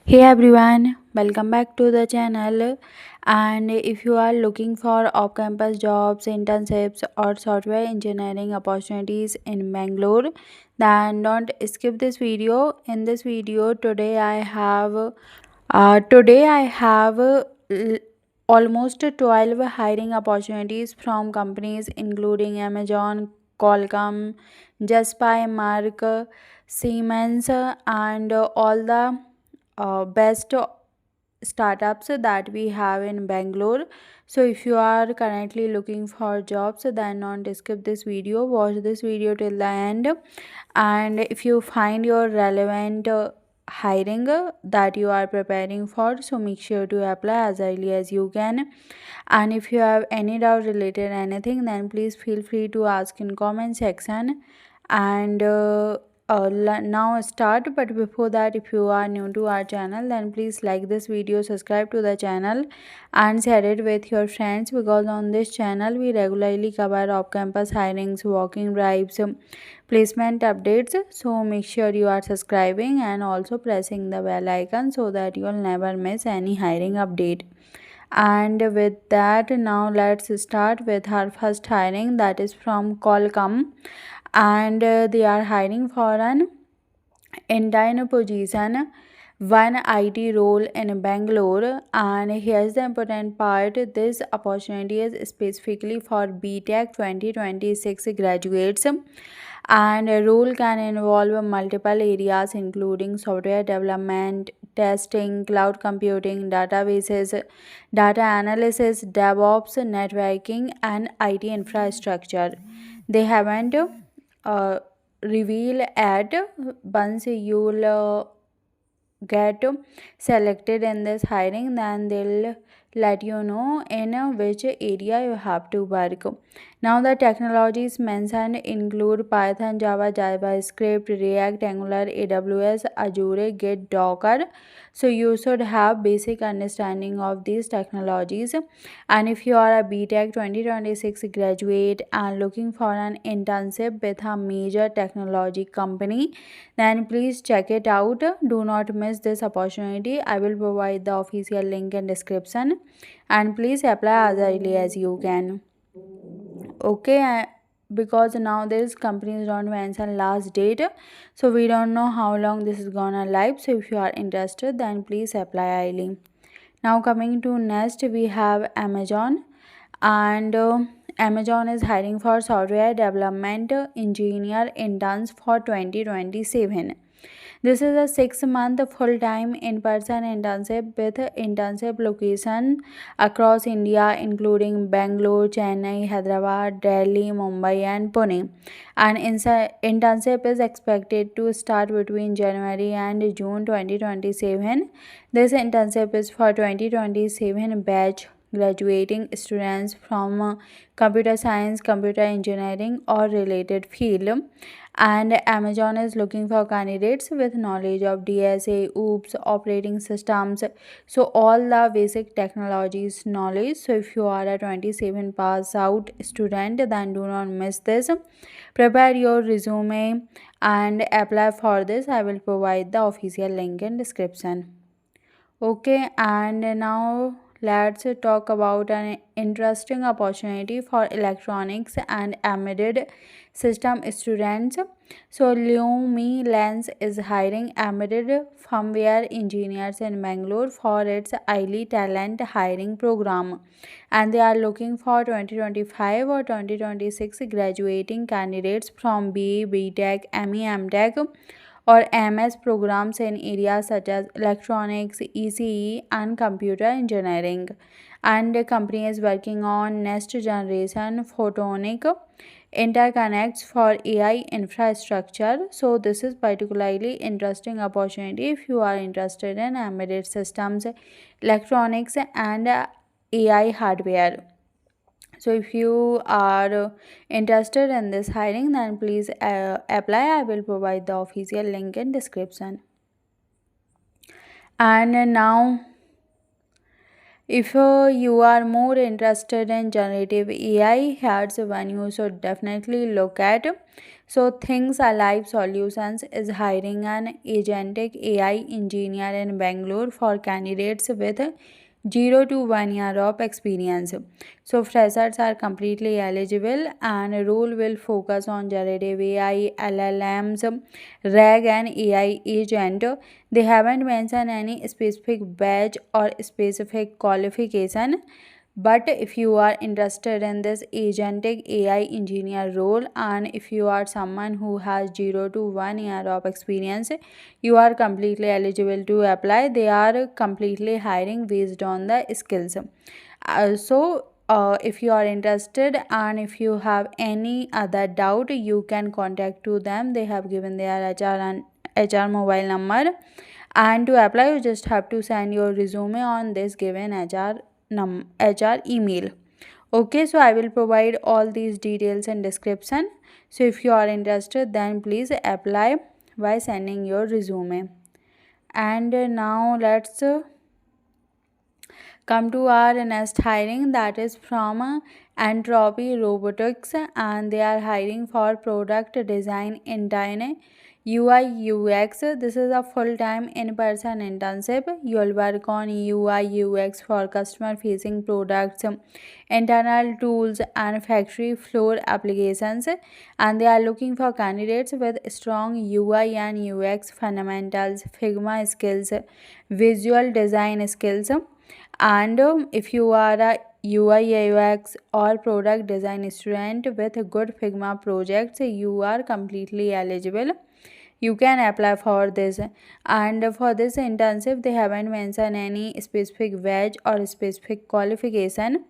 Hey everyone, welcome back to the channel. And if you are looking for off campus jobs, internships, or software engineering opportunities in Bangalore, then don't skip this video. In this video, today I have almost 12 hiring opportunities from companies including Amazon, Qualcomm, Juspay, Mark, Siemens, and all the best startups that we have in Bangalore. So if you are currently looking for jobs, then don't skip this video. Watch this video till the end. And if you find your relevant hiring that you are preparing for, so make sure to apply as early as you can. And if you have any doubt related anything, then please feel free to ask in comment section. And now start, but before that, if you are new to our channel, then please like this video, subscribe to the channel, and share it with your friends, because on this channel we regularly cover off campus hirings, walking drives, placement updates. So make sure you are subscribing and also pressing the bell icon so that you will never miss any hiring update. And with that, now let's start with our first hiring, that is from Qualcomm. And they are hiring for an intern position, one IT role in Bangalore. And here's the important part, this opportunity is specifically for BTech 2026 graduates, and a role can involve multiple areas including software development, testing, cloud computing, databases, data analysis, DevOps, networking, and IT infrastructure. They haven't uh, revealed at once you'll get selected in this hiring, then they'll let you know in which area you have to work. Now the technologies mentioned include Python, Java, JavaScript, React, Angular, AWS, Azure, Git, Docker. So you should have basic understanding of these technologies. And if you are a BTech 2026 graduate and looking for an internship with a major technology company, then please check it out. Do not miss this opportunity. I will provide the official link in description, and please apply as early as you can. Okay, because now these companies don't mention last date, so we don't know how long this is gonna live. So if you are interested, then please apply early. Now coming to next, we have Amazon. And Amazon is hiring for software development engineer interns for 2027. This is a 6-month full-time in-person internship with internship location across India, including Bangalore, Chennai, Hyderabad, Delhi, Mumbai, and Pune. An internship is expected to start between January and June 2027. This internship is for 2027 batch graduating students from computer science, computer engineering, or related field. And Amazon is looking for candidates with knowledge of DSA, OOPS, operating systems, so all the basic technologies knowledge. So if you are a 27 pass out student, then do not miss this. Prepare your resume and apply for this. I will provide the official link in description. Okay, and now let's talk about an interesting opportunity for electronics and embedded system students. So, Lumi Lens is hiring embedded firmware engineers in Bangalore for its highly talent hiring program, and they are looking for 2025 or 2026 graduating candidates from BE, BTech, ME, MTech, or MS programs in areas such as electronics, ECE, and computer engineering. And the company is working on next generation photonic interconnects for AI infrastructure. So this is particularly interesting opportunity if you are interested in embedded systems, electronics, and AI hardware. So if you are interested in this hiring, then please apply. I will provide the official link in description. And now If you are more interested in generative AI, here's one you should definitely look at. So Things Alive Solutions is hiring an agentic AI engineer in Bangalore for candidates with 0 to 1 year of experience. So freshers are completely eligible and role will focus on generative AI, LLMs, RAG and AI agent. They haven't mentioned any specific badge or specific qualification, but if you are interested in this agentic AI engineer role and if you are someone who has 0 to 1 year of experience, you are completely eligible to apply. They are completely hiring based on the skills. If you are interested and if you have any other doubt, you can contact to them. They have given their HR mobile number, and to apply you just have to send your resume on this given HR email. Okay, so I will provide all these details in description. So if you are interested, then please apply by sending your resume. And now let's come to our next hiring, that is from Entropy Robotics, and they are hiring for product design intern, UI UX. This is a full-time in-person internship. You will work on UI UX for customer-facing products, internal tools, and factory floor applications. And they are looking for candidates with strong UI and UX fundamentals, Figma skills, visual design skills. And if you are a UI UX or product design student with a good Figma projects, you are completely eligible. You can apply for this. And for this internship, they haven't mentioned any specific badge or specific qualification.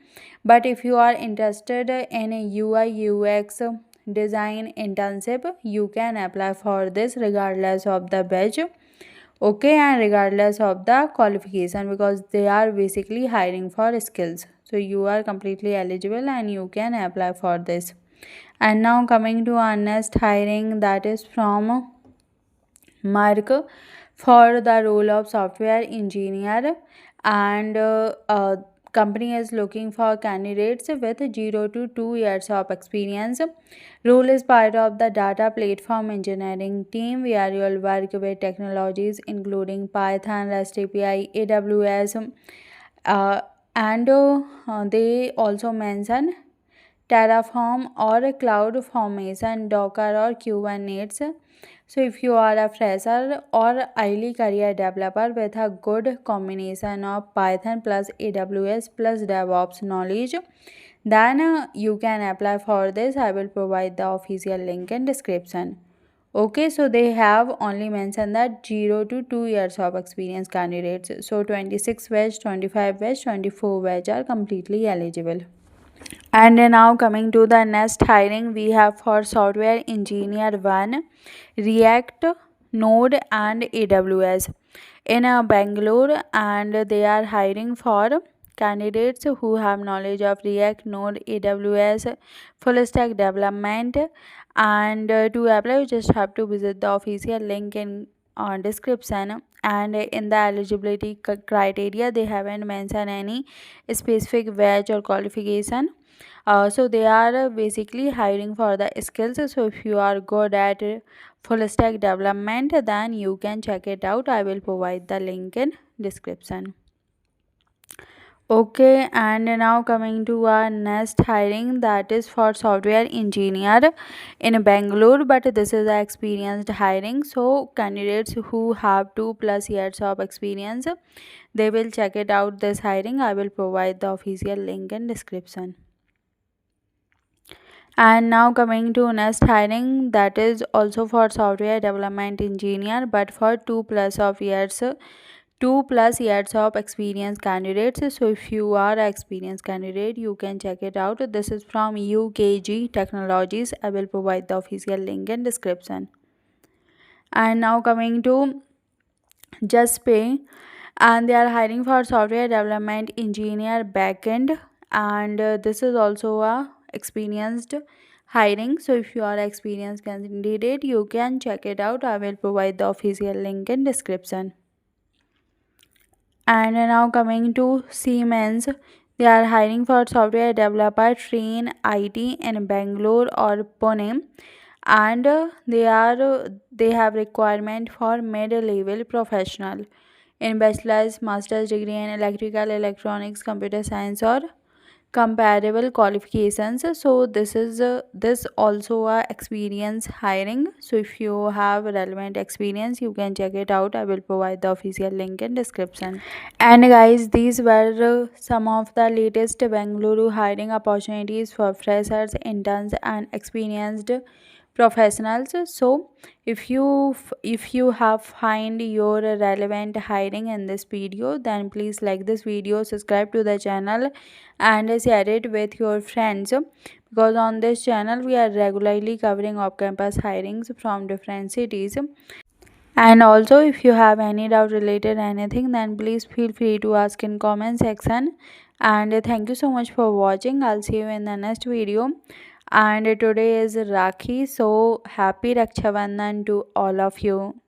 But if you are interested in a UI UX design internship, you can apply for this regardless of the badge. Okay, and regardless of the qualification, because they are basically hiring for skills, so you are completely eligible and you can apply for this. And now coming to our next hiring, that is from Mark for the role of software engineer, and company is looking for candidates with 0 to 2 years of experience. Role is part of the data platform engineering team where you will work with technologies including Python, REST API, AWS, uh, and they also mention Terraform or Cloud Formation, Docker or Kubernetes. So if you are a fresher or early career developer with a good combination of Python plus AWS plus DevOps knowledge, then you can apply for this. I will provide the official link in description. Okay, so they have only mentioned that 0 to 2 years of experience candidates. So 26 wedge, 25 wedge, 24 wedge are completely eligible. And now coming to the next hiring, we have for software engineer 1, React, Node and AWS in Bangalore, and they are hiring for candidates who have knowledge of React, Node, AWS, full stack development. And to apply, you just have to visit the official link in description. And in the eligibility criteria, they haven't mentioned any specific badge or qualification. So they are basically hiring for the skills. So if you are good at full stack development, then you can check it out. I will provide the link in description. Okay, and now coming to our next hiring, that is for software engineer in Bangalore, but this is a experienced hiring. So candidates who have 2+ years of experience, they will check it out this hiring. I will provide the official link in description. And now coming to next hiring, that is also for software development engineer, but for 2+ years of experience candidates. So if you are an experienced candidate, you can check it out. This is from UKG Technologies. I will provide the official link in description. And now coming to Juspay, and they are hiring for software development engineer backend, and this is also a experienced hiring. So if you are an experienced candidate, you can check it out. I will provide the official link in description. And now coming to Siemens, they are hiring for software developer train IT in Bangalore or Pune, and they have requirement for mid-level professional in bachelor's master's degree in electrical electronics computer science or comparable qualifications. So this also a experience hiring. So if you have relevant experience, you can check it out. I will provide the official link in description. And guys, these were some of the latest Bengaluru hiring opportunities for freshers, interns, and experienced professionals. So if you have find your relevant hiring in this video, then please like this video, subscribe to the channel, and share it with your friends, because on this channel we are regularly covering off campus hirings from different cities. And also, if you have any doubt related anything, then please feel free to ask in comment section. And thank you so much for watching. I'll see you in the next video. And today is Rakhi, so happy Raksha Bandhan to all of you.